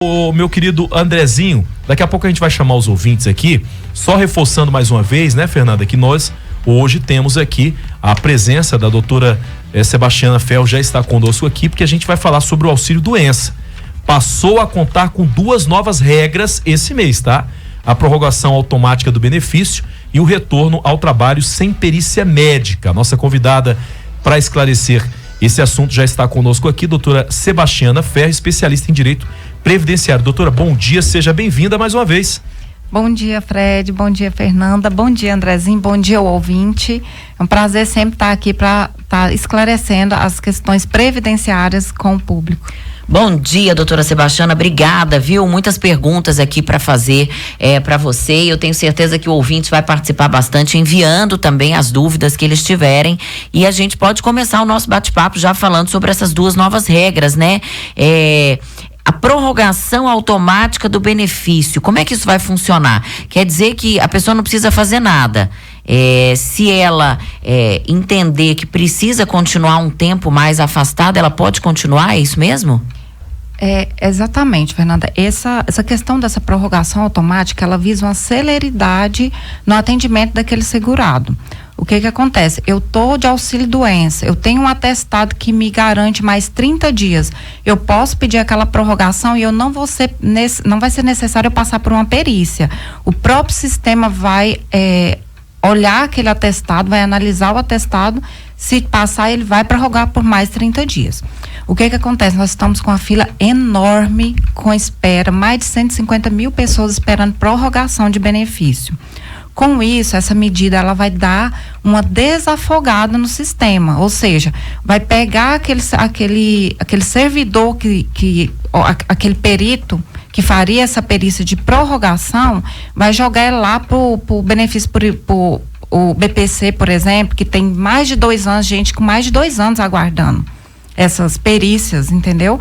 O meu querido Andrezinho, daqui a pouco a gente vai chamar os ouvintes aqui, só reforçando mais uma vez, né, Fernanda, que nós hoje temos aqui a presença da doutora Sebastiana Ferro, já está conosco aqui, porque a gente vai falar sobre o auxílio doença. Passou a contar com 2 novas regras esse mês, tá? A prorrogação automática do benefício e o retorno ao trabalho sem perícia médica. Nossa convidada para esclarecer esse assunto já está conosco aqui, doutora Sebastiana Ferro, especialista em direito previdenciário. Doutora, bom dia, seja bem-vinda mais uma vez. Bom dia, Fred, bom dia, Fernanda, bom dia, Andrezinho, bom dia ao ouvinte. É um prazer sempre estar aqui para estar esclarecendo as questões previdenciárias com o público. Bom dia, doutora Sebastiana, obrigada, viu? Muitas perguntas aqui para fazer para você, e eu tenho certeza que o ouvinte vai participar bastante, enviando também as dúvidas que eles tiverem, e a gente pode começar o nosso bate-papo já falando sobre essas 2 novas regras, né? A prorrogação automática do benefício, como é que isso vai funcionar? Quer dizer que a pessoa não precisa fazer nada. Se ela entender que precisa continuar um tempo mais afastada, ela pode continuar, é isso mesmo? Exatamente, Fernanda. Essa questão dessa prorrogação automática, ela visa uma celeridade no atendimento daquele segurado. O que acontece? Eu tô de auxílio doença, eu tenho um atestado que me garante mais 30 dias. Eu posso pedir aquela prorrogação e não vai ser necessário eu passar por uma perícia. O próprio sistema vai olhar aquele atestado, vai analisar o atestado, se passar ele vai prorrogar por mais 30 dias. O que acontece? Nós estamos com uma fila enorme com espera, mais de 150 mil pessoas esperando prorrogação de benefício. Com isso, essa medida ela vai dar uma desafogada no sistema, ou seja, vai pegar aquele servidor aquele perito que faria essa perícia de prorrogação, vai jogar ele lá pro benefício pro o BPC, por exemplo, que tem mais de 2 anos, gente com mais de 2 anos aguardando essas perícias, entendeu?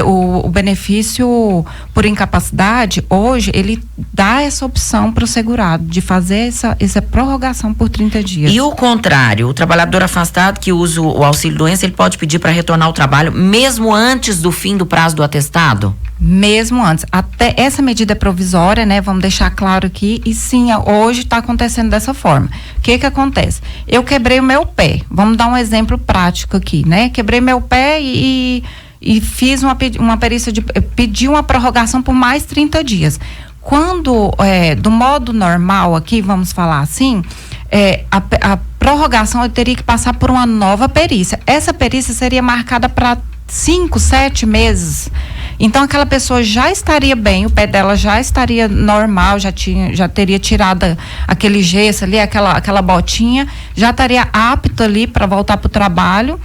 O benefício por incapacidade, hoje, ele dá essa opção para o segurado de fazer essa prorrogação por 30 dias. E o contrário, o trabalhador afastado que usa o auxílio doença, ele pode pedir para retornar ao trabalho mesmo antes do fim do prazo do atestado? Mesmo antes. Até essa medida é provisória, né? Vamos deixar claro aqui. E sim, hoje está acontecendo dessa forma. O que acontece? Eu quebrei o meu pé. Vamos dar um exemplo prático aqui, né? Quebrei meu pé e fiz uma perícia pedi uma prorrogação por mais 30 dias. Quando, do modo normal aqui, vamos falar assim, a prorrogação eu teria que passar por uma nova perícia. Essa perícia seria marcada para 5, 7 meses. Então aquela pessoa já estaria bem, o pé dela já estaria normal, já teria tirado aquele gesso ali, aquela botinha, já estaria apta ali para voltar para o trabalho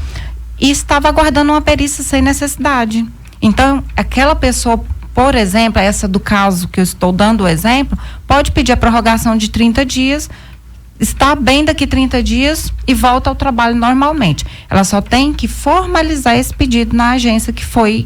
e estava aguardando uma perícia sem necessidade. Então aquela pessoa, por exemplo, essa do caso que eu estou dando o exemplo, pode pedir a prorrogação de 30 dias, está bem daqui 30 dias e volta ao trabalho normalmente. Ela só tem que formalizar esse pedido na agência que foi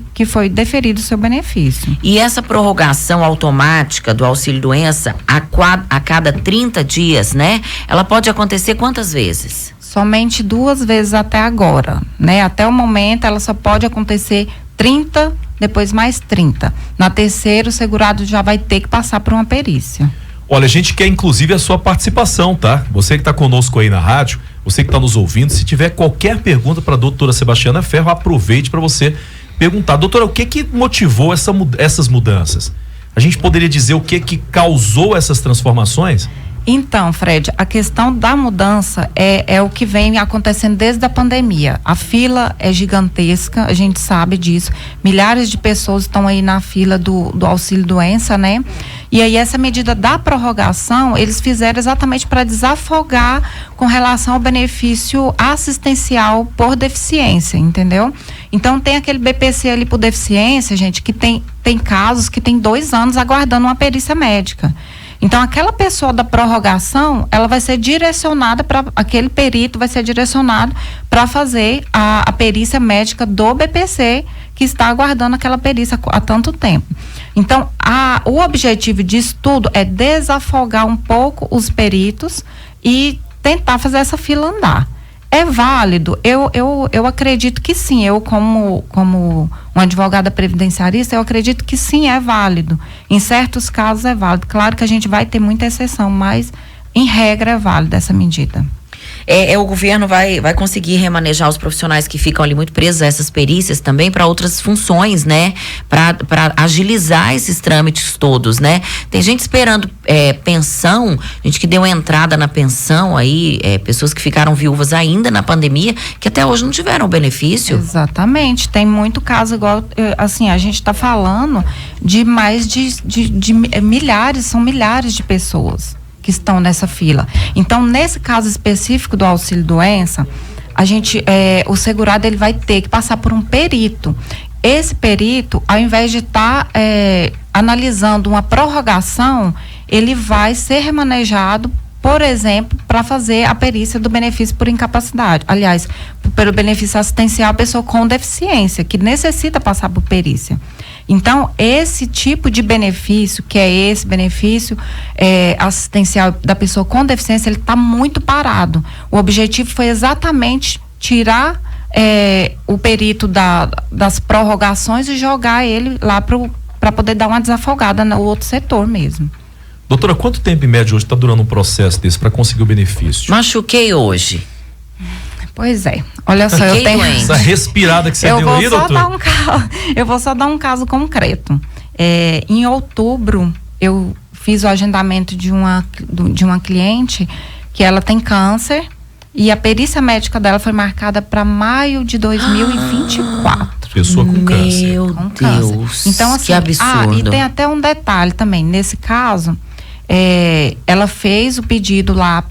deferido o seu benefício. E essa prorrogação automática do auxílio doença a cada 30 dias, né? Ela pode acontecer quantas vezes? Somente 2 vezes até agora, né? Até o momento ela só pode acontecer 30, depois mais 30. Na terceira, o segurado já vai ter que passar por uma perícia. Olha, a gente quer inclusive a sua participação, tá? Você que está conosco aí na rádio, você que está nos ouvindo, se tiver qualquer pergunta para a doutora Sebastiana Ferro, aproveite para você perguntar. Doutora, o que motivou essas mudanças? A gente poderia dizer o que causou essas transformações? Então, Fred, a questão da mudança é o que vem acontecendo desde a pandemia. A fila é gigantesca, a gente sabe disso. Milhares de pessoas estão aí na fila do auxílio doença, né? E aí essa medida da prorrogação, eles fizeram exatamente para desafogar com relação ao benefício assistencial por deficiência, entendeu? Então tem aquele BPC ali por deficiência, gente, que tem casos que tem 2 anos aguardando uma perícia médica. Então, aquela pessoa da prorrogação, ela vai ser direcionada para aquele perito, vai ser direcionado para fazer a perícia médica do BPC, que está aguardando aquela perícia há tanto tempo. Então, o objetivo disso tudo é desafogar um pouco os peritos e tentar fazer essa fila andar. É válido? Eu acredito que sim. Eu, como uma advogada previdenciarista, eu acredito que sim, é válido. Em certos casos é válido. Claro que a gente vai ter muita exceção, mas em regra é válido essa medida. O governo vai conseguir remanejar os profissionais que ficam ali muito presos a essas perícias também para outras funções, né? Para agilizar esses trâmites todos, né? Tem gente esperando pensão, gente que deu entrada na pensão aí, pessoas que ficaram viúvas ainda na pandemia, que até hoje não tiveram benefício. Exatamente, tem muito caso igual, assim, a gente está falando de mais de milhares, são milhares de pessoas que estão nessa fila. Então, nesse caso específico do auxílio-doença, o segurado ele vai ter que passar por um perito. Esse perito, ao invés de estar analisando uma prorrogação, ele vai ser remanejado, por exemplo, para fazer a perícia do benefício por incapacidade. Aliás, pelo benefício assistencial à pessoa com deficiência, que necessita passar por perícia. Então, esse tipo de benefício, que é esse benefício assistencial da pessoa com deficiência, ele está muito parado. O objetivo foi exatamente tirar o perito das prorrogações e jogar ele lá para poder dar uma desafogada no outro setor mesmo. Doutora, quanto tempo em média hoje está durando um processo desse para conseguir o benefício? Machuquei hoje. Pois é, olha só, eu tenho essa respirada que você deu aí, doutor. Eu vou só dar um caso concreto. Em outubro, eu fiz o agendamento de uma cliente que ela tem câncer e a perícia médica dela foi marcada para maio de 2024. Pessoa com câncer. Meu Deus, então, assim, que absurdo. E tem até um detalhe também, nesse caso, ela fez o pedido lá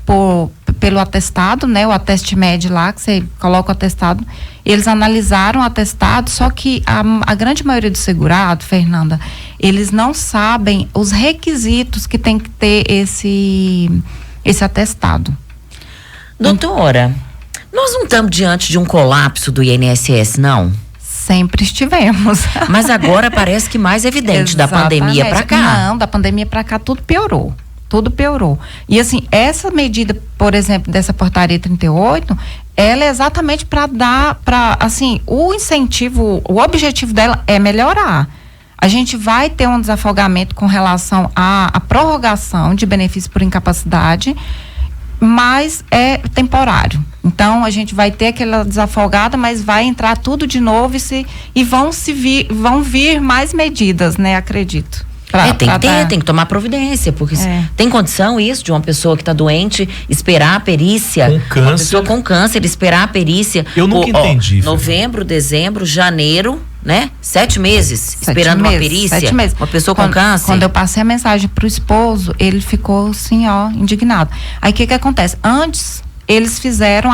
pelo atestado, né? O Atestmed lá, que você coloca o atestado. Eles analisaram o atestado, só que a grande maioria do segurado, Fernanda, eles não sabem os requisitos que tem que ter esse atestado. Doutora, nós não estamos diante de um colapso do INSS, não? Sempre estivemos. Mas agora parece que mais evidente da pandemia para cá. Não, da pandemia para cá tudo piorou. Tudo piorou. E assim, essa medida, por exemplo, dessa portaria 38, ela é exatamente para o incentivo, o objetivo dela é melhorar. A gente vai ter um desafogamento com relação à prorrogação de benefício por incapacidade, mas é temporário. Então, a gente vai ter aquela desafogada, mas vai entrar tudo de novo e vão vir mais medidas, né? Acredito. Tem que tomar providência, porque tem condição isso de uma pessoa que está doente esperar a perícia, com câncer. Uma pessoa com câncer esperar a perícia. Eu nunca entendi. Novembro, dezembro, janeiro, né? 7 meses esperando uma perícia. 7 meses. Uma pessoa com câncer. Quando eu passei a mensagem pro esposo, ele ficou assim, indignado. Aí o que acontece? Antes eles fizeram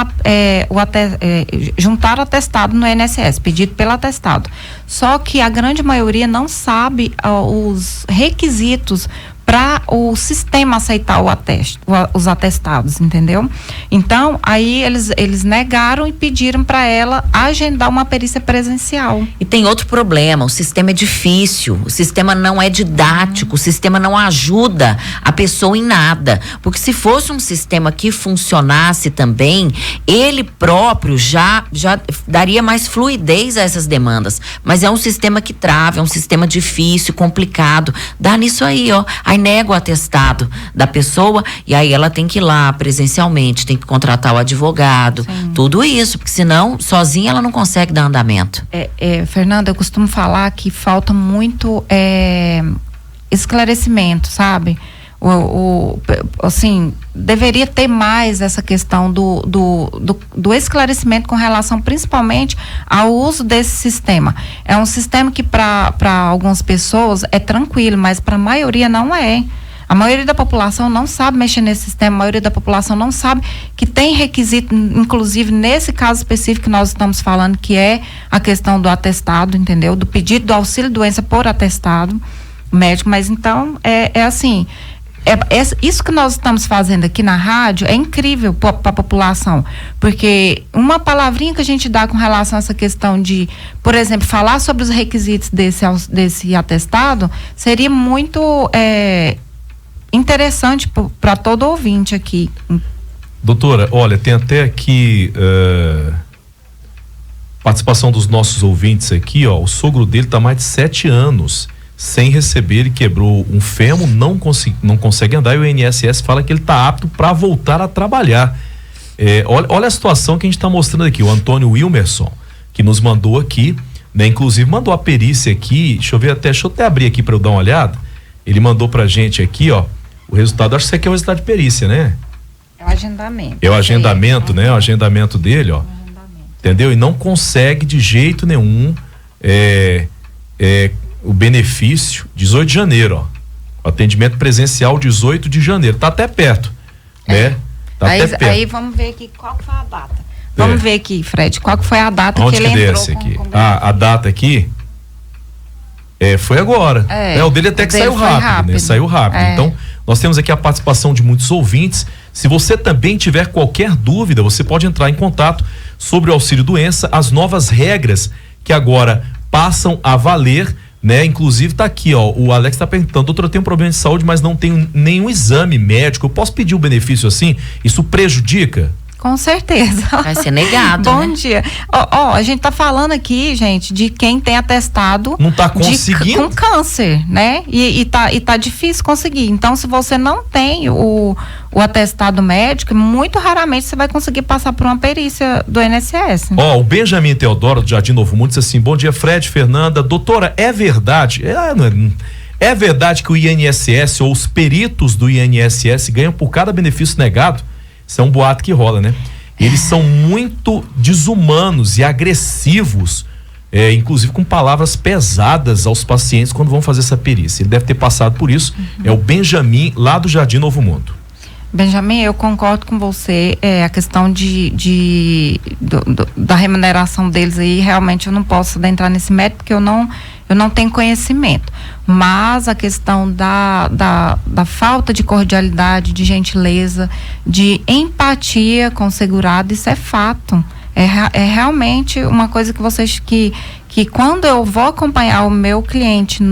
juntaram atestado no INSS, pedido pelo atestado. Só que a grande maioria não sabe os requisitos para o sistema aceitar os atestados, entendeu? Então, aí eles negaram e pediram para ela agendar uma perícia presencial. E tem outro problema, o sistema é difícil, o sistema não é didático, o sistema não ajuda a pessoa em nada, porque se fosse um sistema que funcionasse também, ele próprio já daria mais fluidez a essas demandas, mas é um sistema que trava, é um sistema difícil, complicado, dá nisso aí, aí nega o atestado da pessoa e aí ela tem que ir lá presencialmente, tem que contratar o advogado, tudo isso, porque senão sozinha ela não consegue dar andamento. Fernanda, eu costumo falar que falta muito esclarecimento, sabe? Assim, deveria ter mais essa questão do esclarecimento com relação principalmente ao uso desse sistema. É um sistema que para algumas pessoas é tranquilo, mas para a maioria não é. A maioria da população não sabe mexer nesse sistema, a maioria da população não sabe que tem requisito, inclusive nesse caso específico que nós estamos falando, que é a questão do atestado, entendeu? Do pedido do auxílio-doença por atestado médico, mas então assim, isso que nós estamos fazendo aqui na rádio é incrível para a população, porque uma palavrinha que a gente dá com relação a essa questão de, por exemplo, falar sobre os requisitos desse atestado seria muito interessante para todo ouvinte aqui. Doutora, olha, tem até aqui participação dos nossos ouvintes aqui, ó. O sogro dele tá mais de 7 anos sem receber, ele quebrou um fêmur, não consegue andar, e o INSS fala que ele tá apto para voltar a trabalhar. Olha a situação que a gente está mostrando aqui. O Antônio Wilmerson, que nos mandou aqui, né? Inclusive mandou a perícia aqui. Deixa eu até abrir aqui para eu dar uma olhada. Ele mandou pra gente aqui, ó, o resultado. Acho que isso aqui é o resultado de perícia, né? É o agendamento. É o agendamento, né? O agendamento dele, ó. Entendeu? E não consegue de jeito nenhum o benefício 18 de janeiro, ó. O atendimento presencial 18 de janeiro. Tá até perto, né? Tá até perto. Aí vamos ver aqui qual foi a data. Vamos ver aqui, Fred, qual foi a data onde que ele entrou aqui? A data aqui foi agora. O dele até que saiu rápido, né? Saiu rápido. Então, nós temos aqui a participação de muitos ouvintes. Se você também tiver qualquer dúvida, você pode entrar em contato sobre o auxílio doença, as novas regras que agora passam a valer, né? Inclusive tá aqui, ó, o Alex tá perguntando: doutor, eu tenho um problema de saúde, mas não tenho nenhum exame médico, eu posso pedir um benefício assim? Isso prejudica? Com certeza. Vai ser negado. Bom né? dia. A gente tá falando aqui, gente, de quem tem atestado. Não tá conseguindo. Com câncer, né? E tá difícil conseguir. Então, se você não tem o atestado médico, muito raramente você vai conseguir passar por uma perícia do INSS. O Benjamin Teodoro, do Jardim Novo Mundo, disse assim: bom dia, Fred, Fernanda. Doutora, é verdade? É verdade que o INSS ou os peritos do INSS ganham por cada benefício negado? Isso é um boato que rola, né? Eles são muito desumanos e agressivos, inclusive com palavras pesadas aos pacientes quando vão fazer essa perícia. Ele deve ter passado por isso. É o Benjamin, lá do Jardim Novo Mundo. Benjamin, eu concordo com você. A questão da remuneração deles aí, realmente eu não posso adentrar nesse mérito, porque eu não tenho conhecimento. Mas a questão da falta de cordialidade, de gentileza, de empatia com o segurado, isso é fato. É realmente uma coisa que quando eu vou acompanhar o meu cliente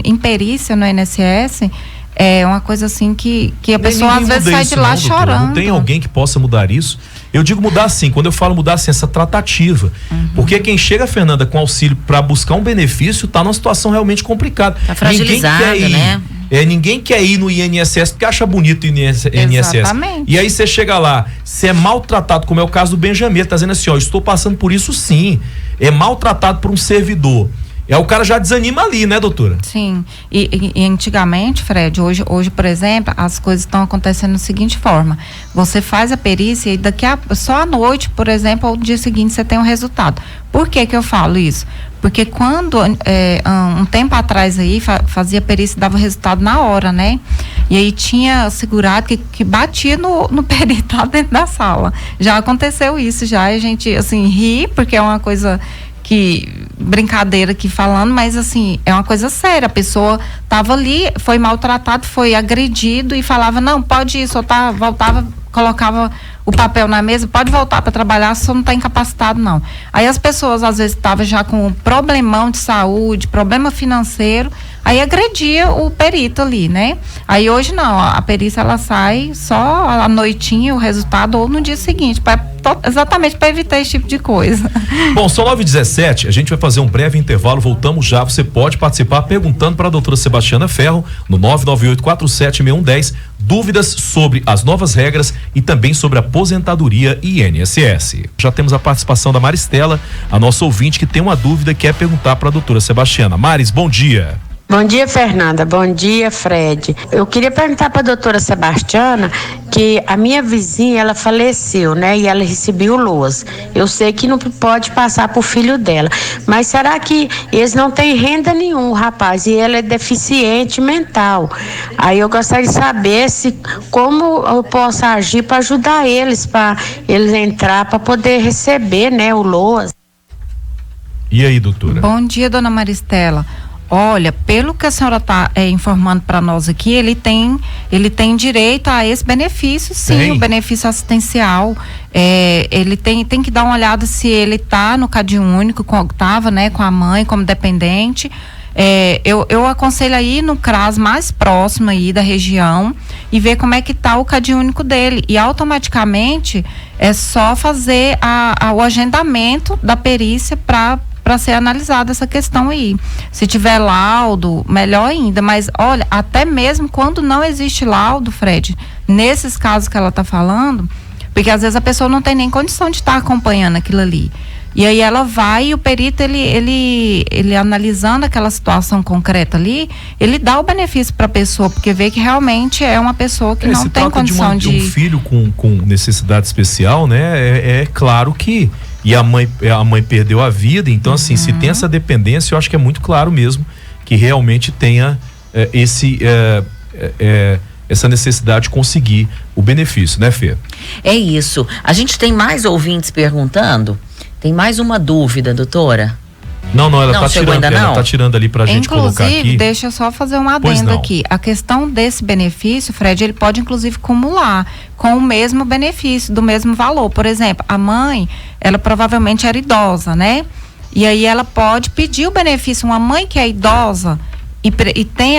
em perícia no INSS, é uma coisa assim que a pessoa às vezes sai de lá chorando. Não tem alguém que possa mudar isso? Eu digo mudar sim, quando eu falo mudar assim, essa tratativa. Porque quem chega, Fernanda, com auxílio para buscar um benefício, tá numa situação realmente complicada. Tá fragilizado, né? Ninguém quer ir no INSS porque acha bonito o INSS. Exatamente. E aí você chega lá, você é maltratado, como é o caso do Benjamin, ele tá dizendo assim, estou passando por isso sim. É maltratado por um servidor. O cara já desanima ali, né, doutora? Sim, e antigamente, Fred, hoje, por exemplo, as coisas estão acontecendo da seguinte forma: você faz a perícia e só à noite, por exemplo, ou no dia seguinte você tem um resultado. Por que eu falo isso? Porque quando, um tempo atrás aí, fazia perícia e dava resultado na hora, né? E aí tinha segurado que batia no perito lá dentro da sala. Já aconteceu isso, e a gente, assim, ri, porque é uma coisa brincadeira aqui falando, mas assim, é uma coisa séria. A pessoa estava ali, foi maltratado, foi agredido e falava: não, pode ir, voltava, colocava o papel na mesa, pode voltar para trabalhar, só não está incapacitado, não. Aí as pessoas às vezes estavam já com um problemão de saúde, problema financeiro, aí agredia o perito ali, né? Aí hoje não, a perícia ela sai só à noitinha, o resultado, ou no dia seguinte, exatamente para evitar esse tipo de coisa. Bom, são 9h17, a gente vai fazer um breve intervalo, voltamos já. Você pode participar perguntando para a doutora Sebastiana Ferro no 998476110 dúvidas sobre as novas regras e também sobre a aposentadoria e INSS. Já temos a participação da Maristela, a nossa ouvinte, que tem uma dúvida e quer perguntar para a doutora Sebastiana. Maris, bom dia. Bom dia, Fernanda. Bom dia, Fred. Eu queria perguntar para a doutora Sebastiana que a minha vizinha, ela faleceu, né? E ela recebeu LOAS. Eu sei que não pode passar pro filho dela, mas será que eles não têm renda nenhum, rapaz? E ela é deficiente mental. Aí eu gostaria de saber como eu posso agir para ajudar eles, para eles entrar, para poder receber, né, o LOAS. E aí, doutora? Bom dia, dona Maristela. Olha, pelo que a senhora está informando para nós aqui, ele tem direito a esse benefício, sim, o benefício assistencial. Ele tem que dar uma olhada se ele está no CadÚnico, estava, né, com a mãe como dependente. Eu aconselho aí no CRAS mais próximo aí da região e ver como é que tá o CAD único dele. E automaticamente é só fazer o agendamento da perícia para ser analisada essa questão aí. Se tiver laudo, melhor ainda. Mas, olha, até mesmo quando não existe laudo, Fred, nesses casos que ela está falando, porque às vezes a pessoa não tem nem condição de estar acompanhando aquilo ali. E aí ela vai e o perito, ele analisando aquela situação concreta ali, ele dá o benefício para a pessoa, porque vê que realmente é uma pessoa que não tem condição de um filho com necessidade especial, né? É claro que a mãe perdeu a vida, então assim, se tem essa dependência, eu acho que é muito claro mesmo que realmente tenha essa necessidade de conseguir o benefício, né, Fê? É isso. A gente tem mais ouvintes perguntando. Tem mais uma dúvida, doutora? Não, ela tá tirando, ela tá tirando ali pra gente colocar aqui. Inclusive, deixa eu só fazer um adendo aqui. A questão desse benefício, Fred, ele pode inclusive acumular com o mesmo benefício, do mesmo valor. Por exemplo, a mãe, ela provavelmente era idosa, né? E aí ela pode pedir o benefício. Uma mãe que é idosa e tem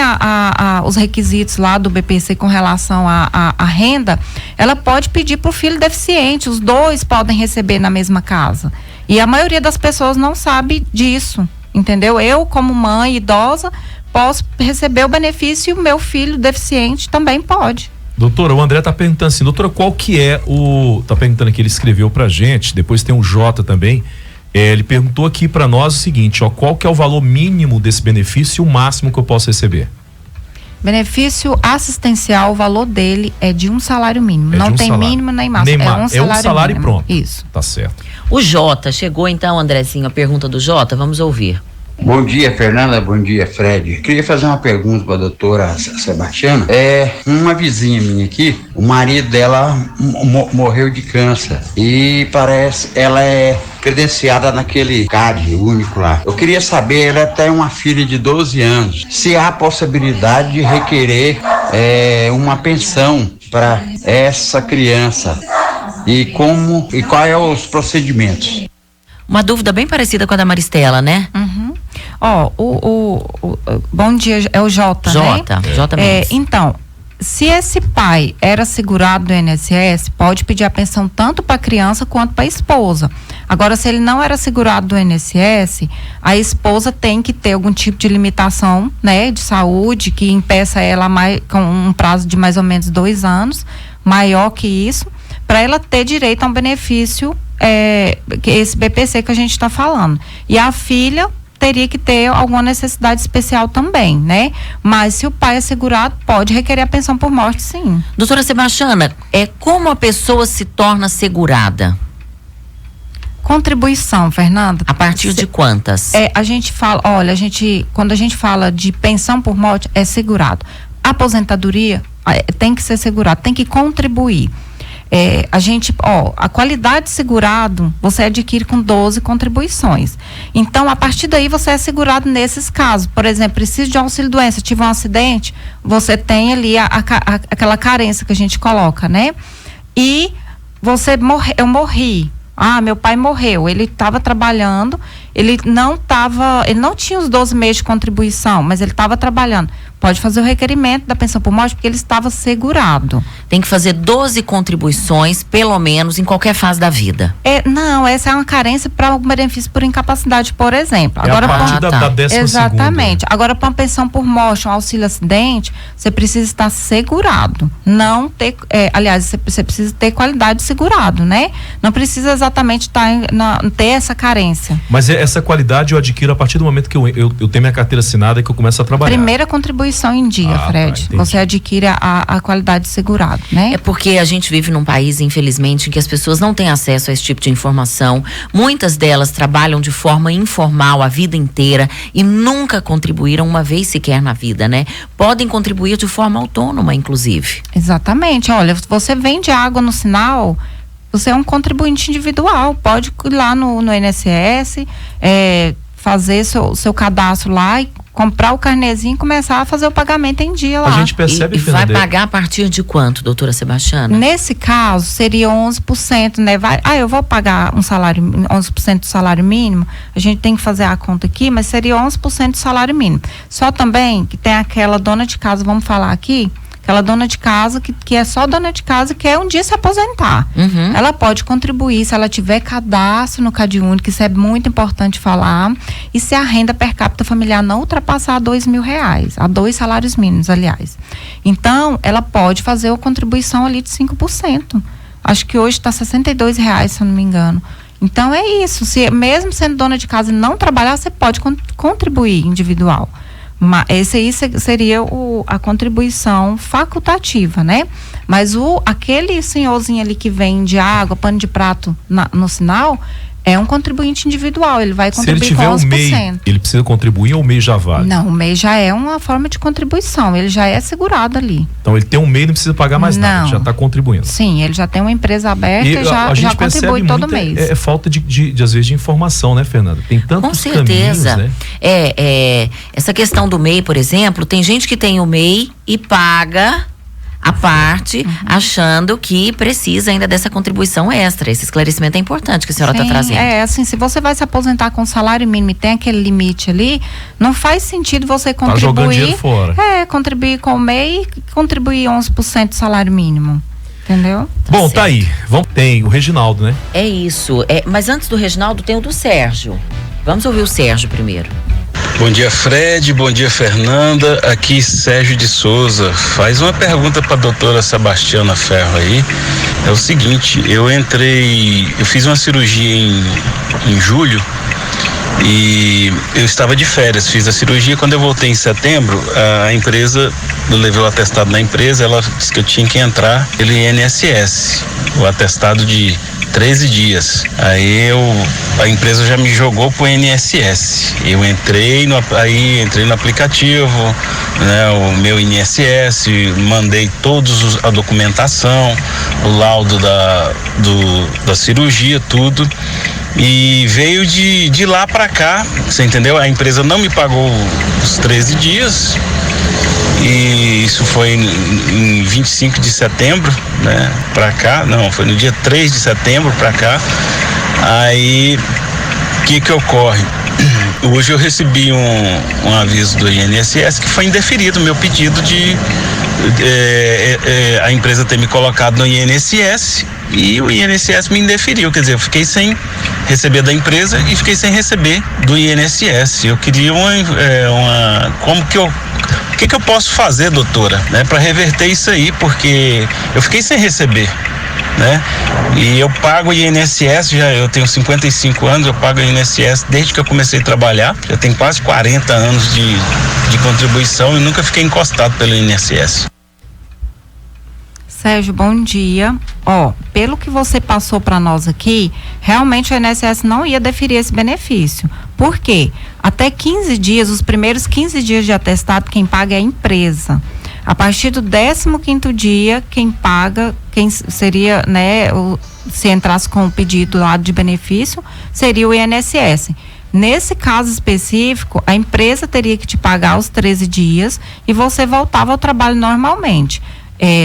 os requisitos lá do BPC com relação à renda, ela pode pedir para o filho deficiente. Os dois podem receber na mesma casa. E a maioria das pessoas não sabe disso, entendeu? Eu, como mãe idosa, posso receber o benefício e o meu filho deficiente também pode. Doutora, o André tá perguntando assim, doutora, qual que é tá perguntando aqui, ele escreveu pra gente, depois tem o Jota também, ele perguntou aqui pra nós o seguinte, qual que é o valor mínimo desse benefício e o máximo que eu posso receber? Benefício assistencial, o valor dele é de um salário mínimo. Não tem mínimo nem máximo. É um salário mínimo. E pronto. Isso. Tá certo. O Jota, chegou então, Andrezinho, a pergunta do Jota, vamos ouvir. Bom dia, Fernanda, bom dia, Fred. Queria fazer uma pergunta para a doutora Sebastiana. Uma vizinha minha aqui, o marido dela morreu de câncer e parece ela é credenciada naquele CAD único lá. Eu queria saber, ela tem uma filha de 12 anos, se há possibilidade de requerer uma pensão para essa criança e quais são os procedimentos. Uma dúvida bem parecida com a da Maristela, né? Uhum. Bom dia, é o Jota, Jota, né? Jota Mendes. Então, se esse pai era segurado do INSS, pode pedir a pensão tanto para a criança quanto para a esposa. Agora, se ele não era segurado do INSS, a esposa tem que ter algum tipo de limitação, né, de saúde, que impeça ela com um prazo de mais ou menos 2 anos, maior que isso, para ela ter direito a um benefício, esse BPC que a gente está falando. E a filha teria que ter alguma necessidade especial também, né? Mas se o pai é segurado, pode requerer a pensão por morte, sim. Doutora Sebastiana, como a pessoa se torna segurada? Contribuição, Fernanda. A partir de quantas? A gente fala, quando a gente fala de pensão por morte, é segurado. Aposentadoria tem que ser segurado, tem que contribuir. A qualidade de segurado você adquire com 12 contribuições. Então, a partir daí você é segurado nesses casos. Por exemplo, preciso de auxílio doença, tive um acidente, você tem ali aquela carência que a gente coloca, né? E eu morri. Meu pai morreu, ele estava trabalhando, ele não tinha os 12 meses de contribuição, mas ele estava trabalhando. Pode fazer o requerimento da pensão por morte porque ele estava segurado. Tem que fazer 12 contribuições, pelo menos, em qualquer fase da vida. Não, essa é uma carência para algum benefício por incapacidade, por exemplo. Agora, a partir da 12ª. Exatamente. Agora, para uma pensão por morte, um auxílio acidente, você precisa estar segurado. Não ter, você precisa ter qualidade de segurado, né? Não precisa exatamente ter essa carência. Mas essa qualidade eu adquiro a partir do momento que eu tenho minha carteira assinada e que eu começo a trabalhar. Primeira contribuição em dia, Fred. Você adquire a qualidade de segurado, né? É porque a gente vive num país, infelizmente, em que as pessoas não têm acesso a esse tipo de informação. Muitas delas trabalham de forma informal a vida inteira e nunca contribuíram uma vez sequer na vida, né? Podem contribuir de forma autônoma, inclusive. Exatamente. Olha, você vende água no sinal, você é um contribuinte individual, pode ir lá no INSS, fazer seu cadastro lá e comprar o carnezinho e começar a fazer o pagamento em dia lá. A gente percebe, E vai pagar a partir de quanto, doutora Sebastiana? Nesse caso, seria 11%, né? Eu vou pagar 11% do salário mínimo, a gente tem que fazer a conta aqui, mas seria 11% do salário mínimo. Só também que tem aquela dona de casa, vamos falar aqui, aquela dona de casa que é só dona de casa, que é um dia se aposentar. Ela pode contribuir se ela tiver cadastro no CadÚnico, isso é muito importante falar, e se a renda per capita familiar não ultrapassar R$2.000, a 2 salários mínimos, aliás. Então, ela pode fazer a contribuição ali de 5%. Acho que hoje está R$62, se eu não me engano. Então, é isso. Se mesmo sendo dona de casa e não trabalhar, você pode contribuir individual. Esse aí seria a contribuição facultativa, né? Mas aquele senhorzinho ali que vende água, pano de prato no sinal, é um contribuinte individual, ele vai contribuir com 11%. Se ele tiver um MEI, ele precisa contribuir ou o MEI já vale? Não, o MEI já é uma forma de contribuição, ele já é segurado ali. Então ele tem um MEI, não precisa pagar mais nada, já está contribuindo. Sim, ele já tem uma empresa aberta e já contribui todo mês. É falta às vezes, de informação, né, Fernanda? Tem tantos caminhos, né? Essa questão do MEI, por exemplo, tem gente que tem o MEI e paga a parte, achando que precisa ainda dessa contribuição extra. Esse esclarecimento é importante que a senhora está trazendo. Assim, se você vai se aposentar com salário mínimo e tem aquele limite ali, não faz sentido você contribuir. Tá jogando dinheiro fora. Contribuir com o MEI e contribuir 11% do salário mínimo. Entendeu? Bom, tá aí. Tem o Reginaldo, né? É isso. Mas antes do Reginaldo, tem o do Sérgio. Vamos ouvir o Sérgio primeiro. Bom dia, Fred. Bom dia, Fernanda. Aqui Sérgio de Souza. Faz uma pergunta para a doutora Sebastiana Ferro aí. É o seguinte, eu fiz uma cirurgia em julho e eu estava de férias, fiz a cirurgia. Quando eu voltei em setembro, a empresa, eu levei o atestado na empresa, ela disse que eu tinha que entrar pelo INSS, o atestado de 13 dias. Aí a empresa já me jogou pro INSS. Eu entrei no aplicativo, né, o meu INSS, mandei a documentação, o laudo da cirurgia, tudo. E veio de lá para cá, você entendeu? A empresa não me pagou os 13 dias. E isso foi em 25 de setembro, né, pra cá, não, foi no dia 3 de setembro pra cá. Aí, o que ocorre? Hoje eu recebi um aviso do INSS que foi indeferido o meu pedido de a empresa ter me colocado no INSS, e o INSS me indeferiu, quer dizer, eu fiquei sem receber da empresa e fiquei sem receber do INSS. Eu queria o que eu posso fazer, doutora, né, para reverter isso aí, porque eu fiquei sem receber, né? E eu pago o INSS, eu tenho 55 anos, eu pago o INSS desde que eu comecei a trabalhar, já tenho quase 40 anos de contribuição e nunca fiquei encostado pelo INSS. Sérgio, bom dia. Pelo que você passou para nós aqui, realmente o INSS não ia deferir esse benefício. Por quê? Até 15 dias, os primeiros 15 dias de atestado, quem paga é a empresa. A partir do 15º dia, quem paga, quem seria, né, se entrasse com o pedido lá de benefício, seria o INSS. Nesse caso específico, a empresa teria que te pagar os 13 dias e você voltava ao trabalho normalmente.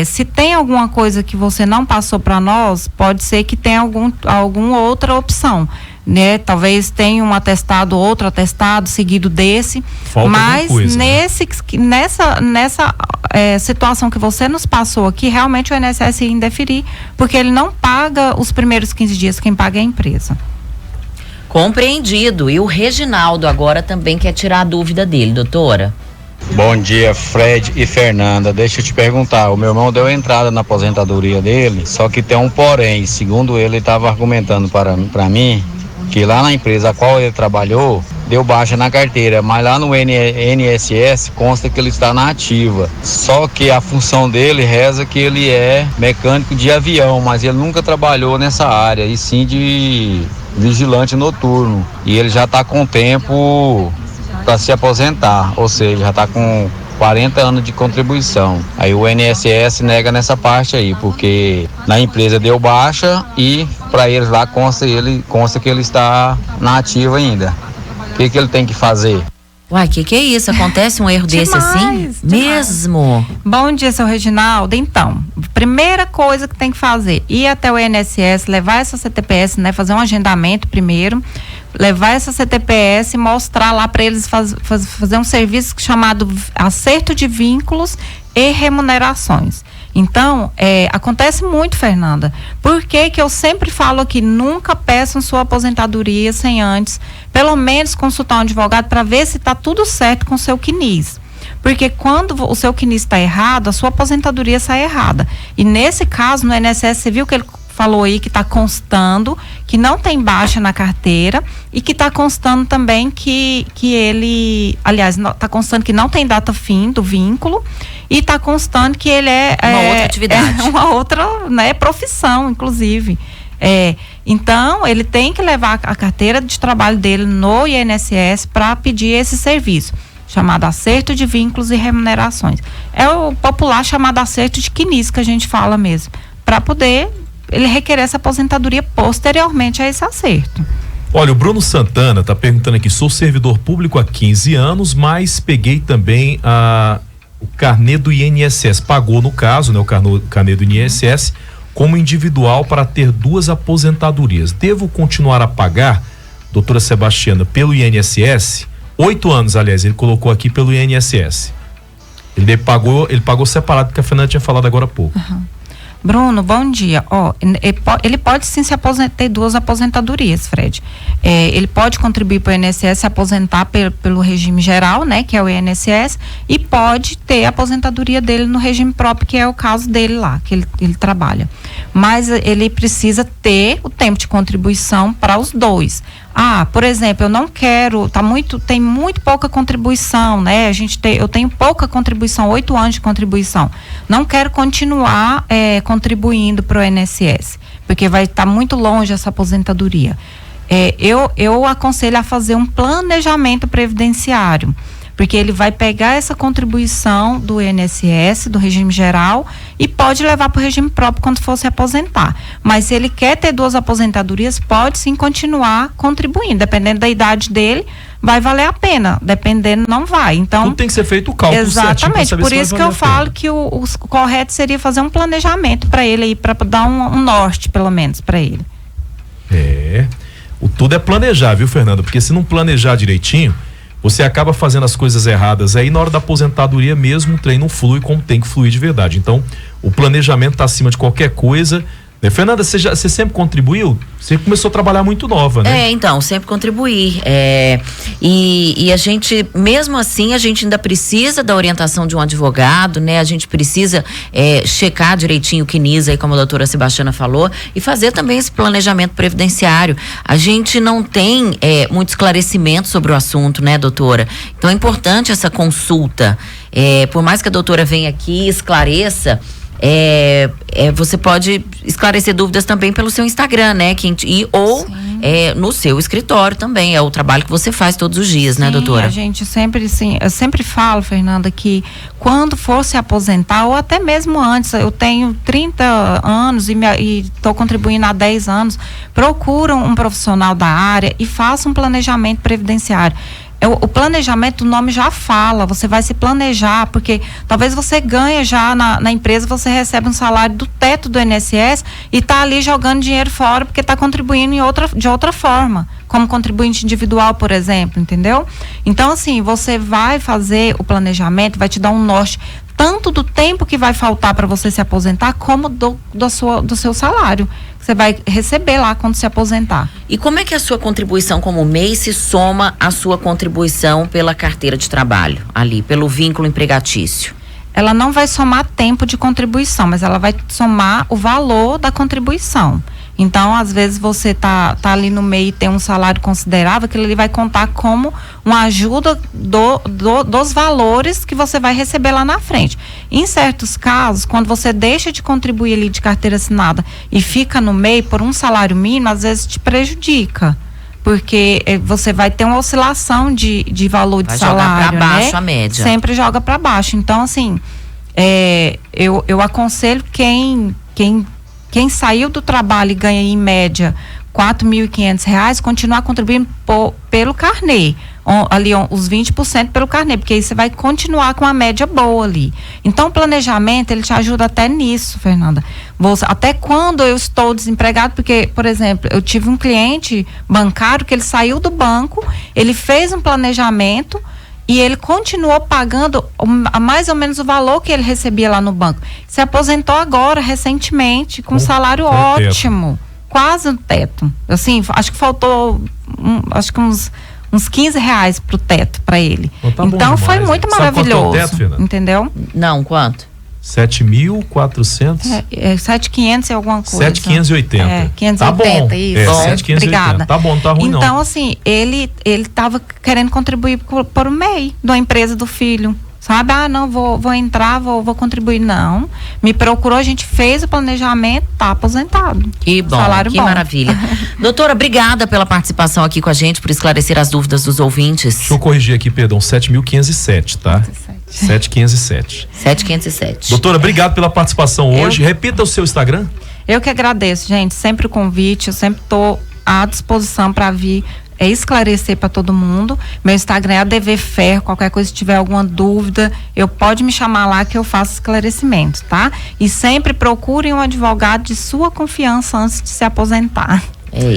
Se tem alguma coisa que você não passou para nós, pode ser que tenha alguma outra opção, né? Talvez tenha outro atestado seguido desse. Falta mas coisa, nessa situação que você nos passou aqui, realmente o INSS ia indeferir, porque ele não paga os primeiros 15 dias, quem paga é a empresa. Compreendido. E o Reginaldo agora também quer tirar a dúvida dele, doutora. Bom dia, Fred e Fernanda. Deixa eu te perguntar, o meu irmão deu entrada na aposentadoria dele, só que tem um porém. Segundo ele estava argumentando para mim que lá na empresa a qual ele trabalhou, deu baixa na carteira, mas lá no INSS consta que ele está na ativa. Só que a função dele reza que ele é mecânico de avião, mas ele nunca trabalhou nessa área, e sim de vigilante noturno. E ele já está com tempo para se aposentar, ou seja, já está com 40 anos de contribuição. Aí o INSS nega nessa parte aí, porque na empresa deu baixa e para eles lá consta que ele está na ativa ainda. O que ele tem que fazer? Uai, que é isso? Acontece um erro desse assim? Demais. Mesmo? Bom dia, seu Reginaldo. Então, primeira coisa que tem que fazer, ir até o INSS, levar essa CTPS, né, fazer um agendamento primeiro, levar essa CTPS e mostrar lá para eles fazer um serviço chamado acerto de vínculos e remunerações. Então, acontece muito, Fernanda. Por que eu sempre falo aqui, nunca peçam sua aposentadoria sem antes, pelo menos consultar um advogado para ver se está tudo certo com o seu CNIS. Porque quando o seu CNIS está errado, a sua aposentadoria sai errada. E nesse caso, no INSS, você viu que ele falou aí que está constando que não tem baixa na carteira e que está constando também que ele, aliás, está constando que não tem data fim do vínculo e está constando que ele uma outra atividade. Uma outra, né, profissão, inclusive. Então, ele tem que levar a carteira de trabalho dele no INSS para pedir esse serviço, chamado acerto de vínculos e remunerações. É o popular chamado acerto de CNIS, que a gente fala mesmo, para poder ele requerer essa aposentadoria posteriormente a esse acerto. Olha, o Bruno Santana está perguntando aqui, sou servidor público há 15 anos, mas peguei também o carnê do INSS, pagou no caso, né, o carnê do INSS como individual para ter 2 aposentadorias. Devo continuar a pagar, doutora Sebastiana, pelo INSS? 8 anos, aliás, ele colocou aqui pelo INSS. Ele pagou separado, porque a Fernanda tinha falado agora há pouco. Uhum. Bruno, bom dia. Ele pode sim ter 2 aposentadorias, Fred. Ele pode contribuir para o INSS, se aposentar pelo regime geral, né, que é o INSS, e pode ter a aposentadoria dele no regime próprio, que é o caso dele lá, que ele trabalha. Mas ele precisa ter o tempo de contribuição para os 2. Por exemplo, eu não quero, tem muito pouca contribuição, né? Eu tenho pouca contribuição, 8 anos de contribuição. Não quero continuar contribuindo para o INSS, porque vai estar muito longe essa aposentadoria. Eu aconselho a fazer um planejamento previdenciário, porque ele vai pegar essa contribuição do INSS, do regime geral, e pode levar para o regime próprio quando for se aposentar. Mas se ele quer ter 2 aposentadorias, pode sim continuar contribuindo. Dependendo da idade dele, vai valer a pena. Dependendo, não vai. Então, tudo tem que ser feito o cálculo. Exatamente. Por isso que eu falo que o correto seria fazer um planejamento para ele aí, para dar um norte, pelo menos, para ele. Tudo é planejar, viu, Fernanda? Porque se não planejar direitinho, você acaba fazendo as coisas erradas aí, na hora da aposentadoria mesmo, o trem não flui como tem que fluir de verdade. Então, o planejamento está acima de qualquer coisa. Fernanda, você sempre contribuiu? Você começou a trabalhar muito nova, né? Então, sempre contribuí. E a gente, mesmo assim, a gente ainda precisa da orientação de um advogado, né? A gente precisa checar direitinho o CNIS aí, como a doutora Sebastiana falou, e fazer também esse planejamento previdenciário. A gente não tem muito esclarecimento sobre o assunto, né, doutora? Então é importante essa consulta. Por mais que a doutora venha aqui e esclareça, você pode esclarecer dúvidas também pelo seu Instagram, né? Ou no seu escritório também. É o trabalho que você faz todos os dias, né, doutora? A gente eu sempre falo, Fernanda, que quando for se aposentar, ou até mesmo antes, eu tenho 30 anos e estou contribuindo há 10 anos, procura um profissional da área e faça um planejamento previdenciário. O planejamento, o nome já fala, você vai se planejar, porque talvez você ganhe já na empresa, você recebe um salário do teto do INSS e está ali jogando dinheiro fora porque está contribuindo de outra forma, como contribuinte individual, por exemplo, entendeu? Então, assim, você vai fazer o planejamento, vai te dar um norte, tanto do tempo que vai faltar para você se aposentar, como do seu salário, que você vai receber lá quando se aposentar. E como é que a sua contribuição como MEI se soma à sua contribuição pela carteira de trabalho, ali, pelo vínculo empregatício? Ela não vai somar tempo de contribuição, mas ela vai somar o valor da contribuição. Então, às vezes, você tá ali no meio e tem um salário considerável, que ele vai contar como uma ajuda dos valores que você vai receber lá na frente. Em certos casos, quando você deixa de contribuir ali de carteira assinada e fica no meio por um salário mínimo, às vezes te prejudica. Porque você vai ter uma oscilação de valor de salário, vai jogar para baixo, né? a média. Sempre joga para baixo. Então, assim, eu aconselho quem saiu do trabalho e ganha em média R$ 4.500, continuar contribuindo pelo carnê, ali os 20% pelo carnê, porque aí você vai continuar com uma média boa ali. Então, o planejamento, ele te ajuda até nisso, Fernanda. Até quando eu estou desempregado, porque, por exemplo, eu tive um cliente bancário que ele saiu do banco, ele fez um planejamento e ele continuou pagando mais ou menos o valor que ele recebia lá no banco. Se aposentou agora, recentemente, com um salário ótimo, quase no teto. Assim, acho que faltou uns R$15 pro teto para ele. Então foi muito maravilhoso. Sabe quanto é o teto, entendeu? Não, quanto? 7.400? 7.500 e alguma coisa. 7.580. 580, tá bom. isso. 7.580. Obrigada. Tá bom, não tá ruim então, não. Então, assim, ele tava querendo contribuir por o MEI da empresa do filho. Sabe? Não, vou entrar, vou contribuir. Não. Me procurou, a gente fez o planejamento, tá aposentado. Que bom, salário que bom. Maravilha. Doutora, obrigada pela participação aqui com a gente, por esclarecer as dúvidas dos ouvintes. Deixa eu corrigir aqui, perdão, 7.507, tá? 7.507. 7.507. Doutora, obrigado pela participação hoje. Repita o seu Instagram. Eu que agradeço, gente. Sempre o convite, eu sempre estou à disposição para vir esclarecer para todo mundo. Meu Instagram é ADV Ferro. Qualquer coisa, se tiver alguma dúvida, pode me chamar lá que eu faço esclarecimento, tá? E sempre procurem um advogado de sua confiança antes de se aposentar.